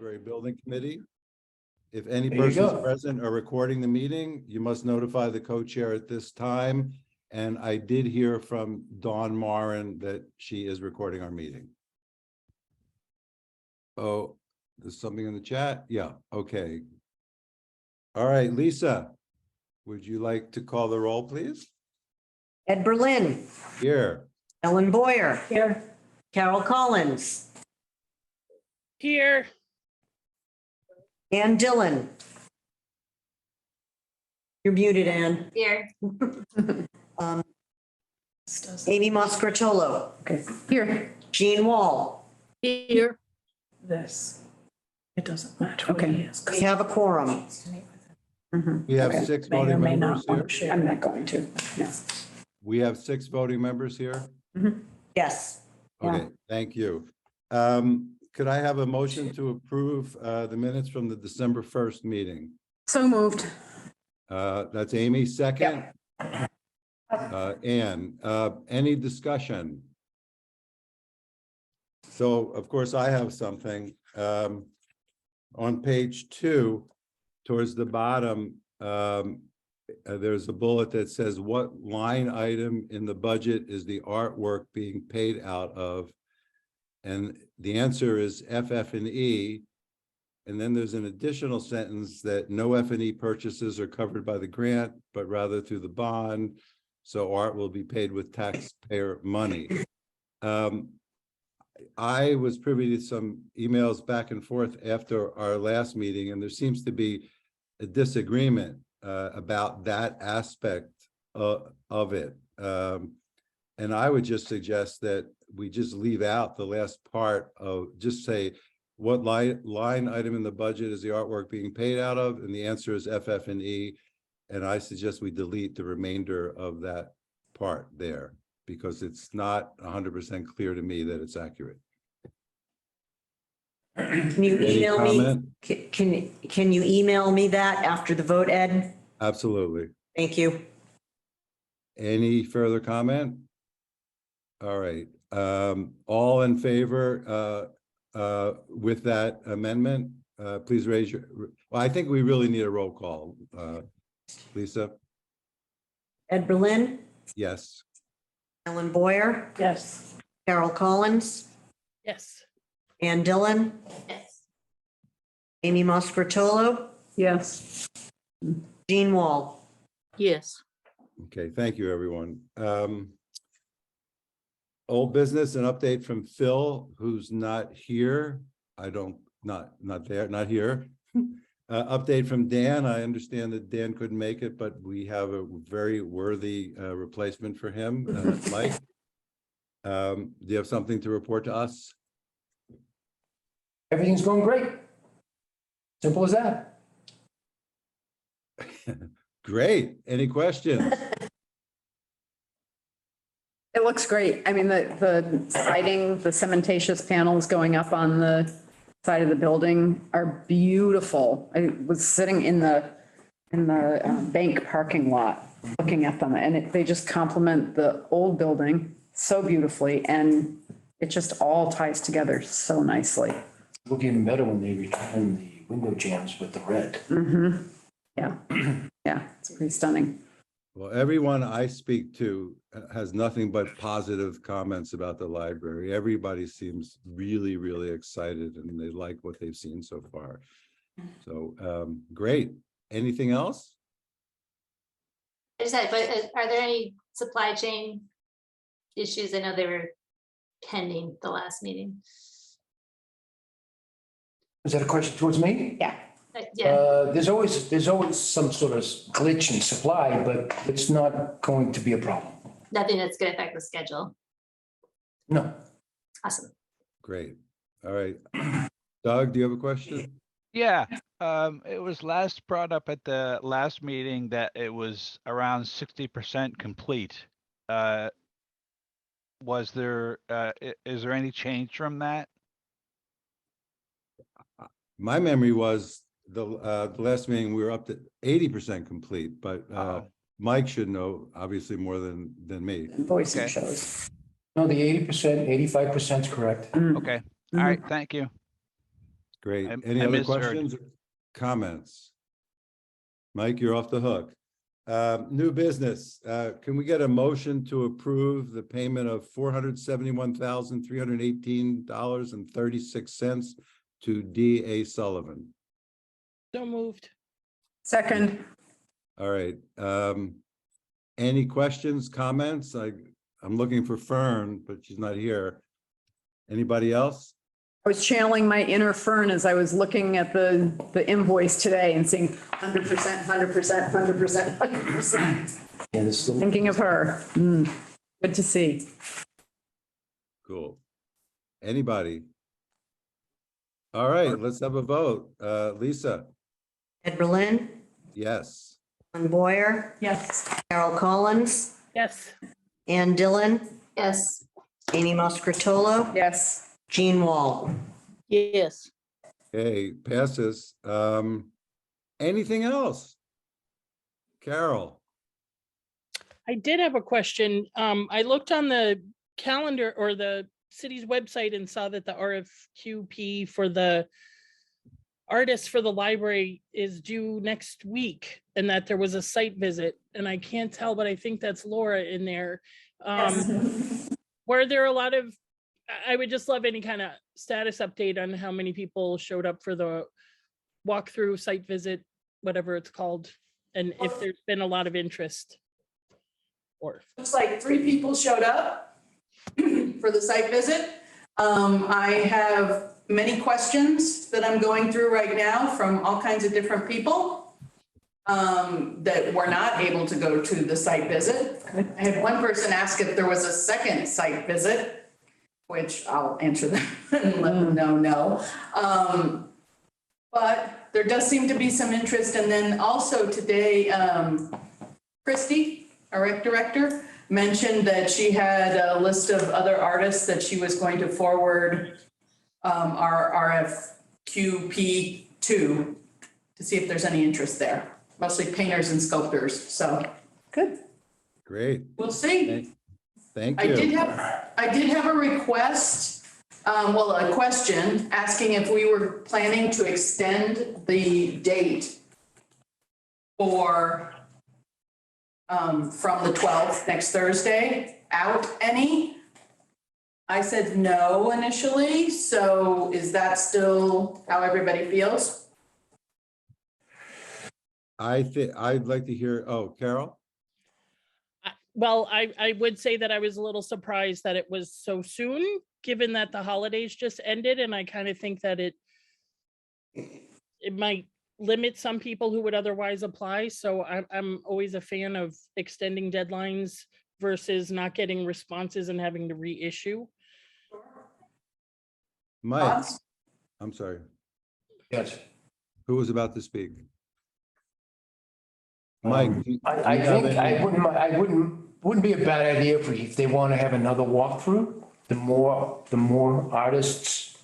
Library Building Committee. If any There you persons go. present are recording the meeting, you must notify the co-chair at this time. And I did hear from Dawn Moran that she is recording our meeting. Oh, there's something in the chat? Yeah, okay. All right, Lisa, would you like to call the roll, please? Ed Berlin, Here. Ellen Boyer. Here. Carol Collins, Here. Ann Dillon. You're muted, Ann. Here. Amy Moscartolo. Okay. Here. Jean Wall. Here. This. It doesn't matter. Okay. We have a quorum. We have Okay. 6 May or voting may members not want here. to share. I'm not going to. No. We have 6 voting members here. Yes. Okay, thank you. Could I have a motion to approve the minutes from the December 1st meeting? So moved. That's Amy, second. Ann, any discussion? So, of course, I have something. On page 2, towards the bottom, there's a bullet that says, what line item in the budget is the artwork being paid out of? And the answer is FF&E. And then there's an additional sentence that no F&E purchases are covered by the grant, but rather through the bond. So art will be paid with taxpayer money. I was privy to some emails back and forth after our last meeting, and there seems to be a disagreement about that aspect of it. And I would just suggest that we just leave out the last part of, just say, what line item in the budget is the artwork being paid out of? And the answer is FF&E. And I suggest we delete the remainder of that part there, because it's not 100% clear to me that it's accurate. Can you Any email me? comment? Can you email me that after the vote, Ed? Absolutely. Thank you. Any further comment? All right. All in favor with that amendment, please raise your, well, I think we really need a roll call. Lisa? Ed Berlin, Yes. Ellen Boyer, Yes. Carol Collins, Yes. Ann Dillon, Yes. Amy Moscartolo, Yes. Jean Wall. Yes. Okay, thank you, everyone. Old business, an update from Phil, who's not here. Not here. Update from Dan. I understand that Dan couldn't make it, but we have a very worthy replacement for him. Mike, do you have something to report to us? Everything's going great. Simple as that. Great. Any questions? It looks great. I mean, the siding, the cementatious panels going up on the side of the building are beautiful. I was sitting in the bank parking lot looking at them, and they just complement the old building so beautifully, and it just all ties together so nicely. Look even better when they return the window jambs with the red. Yeah. Yeah, it's pretty stunning. Well, everyone I speak to has nothing but positive comments about the library. Everybody seems really, really excited, and they like what they've seen so far. So great. Anything else? I just had, but are there any supply chain issues? I know they were pending the last meeting. Is that a question towards me? Yeah. Yeah, There's always some sort of glitch in supply, but it's not going to be a problem. nothing that's gonna affect the schedule. No. Awesome. Great. All right. Doug, do you have a question? Yeah, it was last brought up at the last meeting that it was around 60% complete. Was there, is there any change from that? My memory was the last meeting we were up to 80% complete, but Mike should know obviously more than me. Voice Okay. shows. No, the 80%, 85% is correct. Okay, all right, thank you. Great. I- Any I other misheard. questions or comments? Mike, you're off the hook. New business, can we get a motion to approve the payment of $471,318.36 to D.A. Sullivan? So moved. Second, All right, any questions, comments? I'm looking for Fern, but she's not here. Anybody else? I was channeling my inner Fern as I was looking at the invoice today and seeing 100%, 100%, 100%, 100%. Yeah, this is, Thinking of her. Good to see. Cool. Anybody? All right, let's have a vote. Lisa? Ed Berlin, Yes. Ellen Boyer, Yes. Carol Collins, Yes. Ann Dillon, Yes, Amy Moscatolo, Yes. Jean Wall. Yes. Okay, passes. Anything else? Carol? I did have a question. I looked on the calendar or the city's website and saw that the RFQP for the artists for the library is due next week and that there was a site visit. And I can't tell, but I think that's Laura in there. Were there a lot of, I would just love any kind of status update on how many people showed up for the walkthrough, site visit, whatever it's called, and if there's been a lot of interest. Or Looks like 3 people showed up for the site visit. I have many questions that I'm going through right now from all kinds of different people that were not able to go to the site visit. I had one person ask if there was a second site visit, which I'll answer them and let them know no. But there does seem to be some interest. And then also today, Christy, our rec director, mentioned that she had a list of other artists that she was going to forward our RFQP to see if there's any interest there, mostly painters and sculptors. So Good. Great. we'll see. Thank I you. did have a request, a question asking if we were planning to extend the date for from the 12th, next Thursday, out any. I said no initially, so is that still how everybody feels? I'd like to hear, Carol? well, I would say that I was a little surprised that it was so soon, given that the holidays just ended, and I kind of think that it might limit some people who would otherwise apply. So I'm always a fan of extending deadlines versus not getting responses and having to reissue. Mike, Thoughts? I'm sorry. yes. Who was about to speak? Mike? do you I have think any- I wouldn't be a bad idea if they want to have another walkthrough. The more artists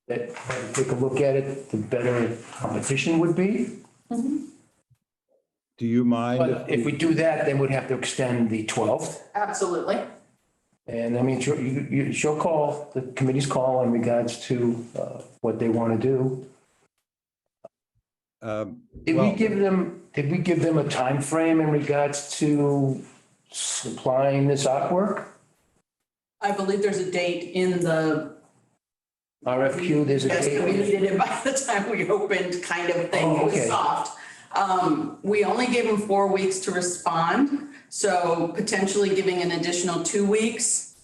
that take a look at it, the better competition would be. Do you mind? But if we do that, then we'd have to extend the 12th. Absolutely. And I mean, she'll call, the committee's call in regards to what they want to do. Did we well, give them a time frame in regards to supplying this artwork? I believe there's a date in the RFQ, there's a yes, we date. needed it by the time we opened kind of thing. Oh, It was okay. soft. We only gave them 4 weeks to respond. So potentially giving an additional 2 weeks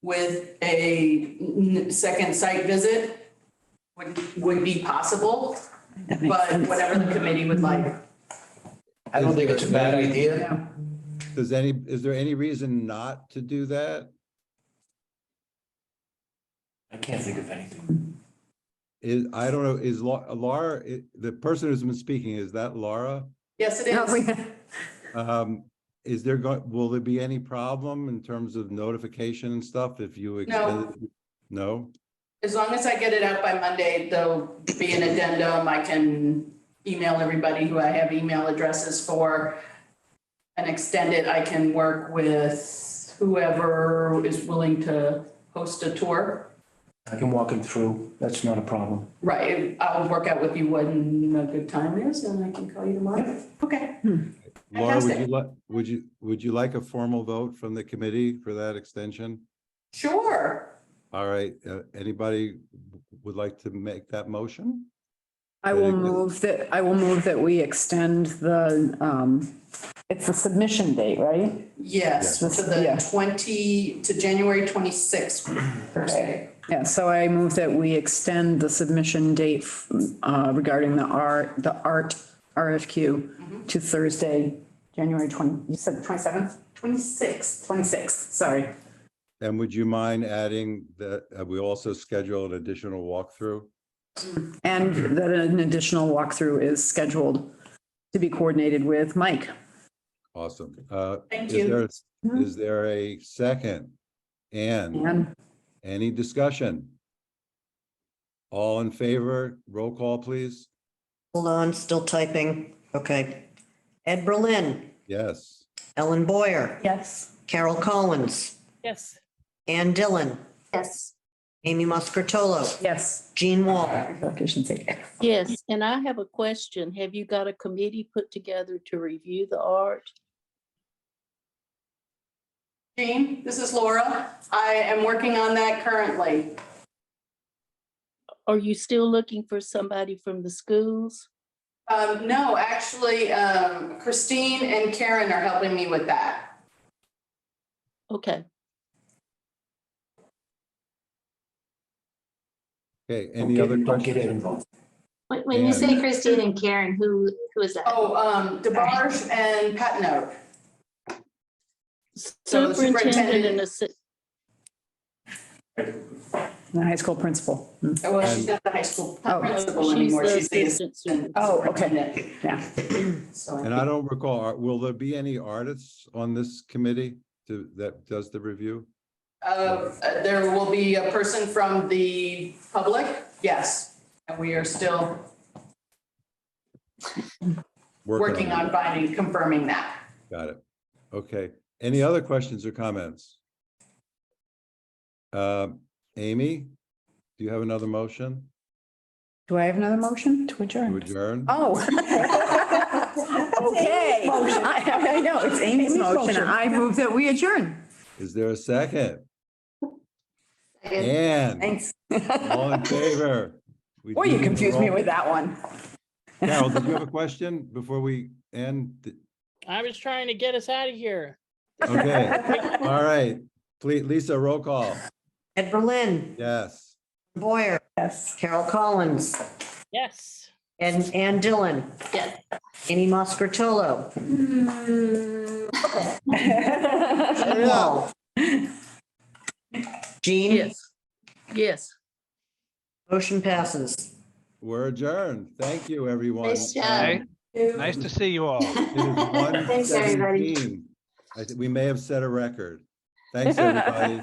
with a second site visit would be possible. But whatever the committee would like. I don't think it's a bad idea. is there any reason not to do that? I can't think of anything. I don't know, is Laura, the person who's been speaking, is that Laura? Yes, it is. Will there be any problem in terms of notification and stuff if you extend it? No? As long as I get it out by Monday, there'll be an addendum. I can email everybody who I have email addresses for and extend it. I can work with whoever is willing to host a tour. I can walk him through. That's not a problem. Right, I'll work out with you when a good time is and I can call you tomorrow. Okay. Laura, would you Fantastic. like, would you like a formal vote from the committee for that extension? Sure. All right, anybody would like to make that motion? I will move that we extend it's the submission date, right? Yes, to Yeah. to January 26th, Thursday. Yeah, so I move that we extend the submission date regarding the art RFQ to Thursday, January 20, you said 27th? 26th. 26th, sorry. And would you mind adding that we also schedule an additional walkthrough? And that an additional walkthrough is scheduled to be coordinated with Mike. Awesome. Thank Is you. is there a second? And And any discussion? All in favor, roll call, please. Hold on, still typing. Okay. Ed Berlin, Yes. Ellen Boyer, yes. Carol Collins, Yes. Ann Dillon, Yes. Amy Muscartolo, Yes. Jean Wall. I shouldn't say. Yes, and I have a question. Have you got a committee put together to review the art? Jean, this is Laura. I am working on that currently. Are you still looking for somebody from the schools? No, actually, Christine and Karen are helping me with that. Okay, Okay, any other Don't get questions? it involved. When you say Christine and Karen, who is that? Oh, DeBarge and Patno. So the superintendent and The high school principal. Well, she's not the high school Oh. principal she's anymore. the She's the assistant assistant. Oh, okay. superintendent. Yeah. So And I don't recall, will there be any artists on this committee that does the review? there will be a person from the public, yes. And we are still working on confirming that. Got it. Okay. Any other questions or comments? Amy, do you have another motion Do I have another motion to to adjourn? adjourn? Oh. Okay. I know, it's Amy's motion. I move that we adjourn. Is there a second? Second. And Thanks. all in favor? We Boy, do you need to confused me roll. with that one. Carol, did you have a question before we end? I was trying to get us out of here. Okay, all right. Please, Lisa, roll call. Ed Berlin, Yes. Boyer, Yes. Carol Collins, Yes. and Ann Dillon, Yes. Amy Muscartolo. Jean Wall. Jean, yes, yes. motion passes. We're adjourned. Thank you, everyone. Nice job. Hey, nice to see you all. It is Thanks, everybody. 1:17. We may have set a record. Thanks, everybody.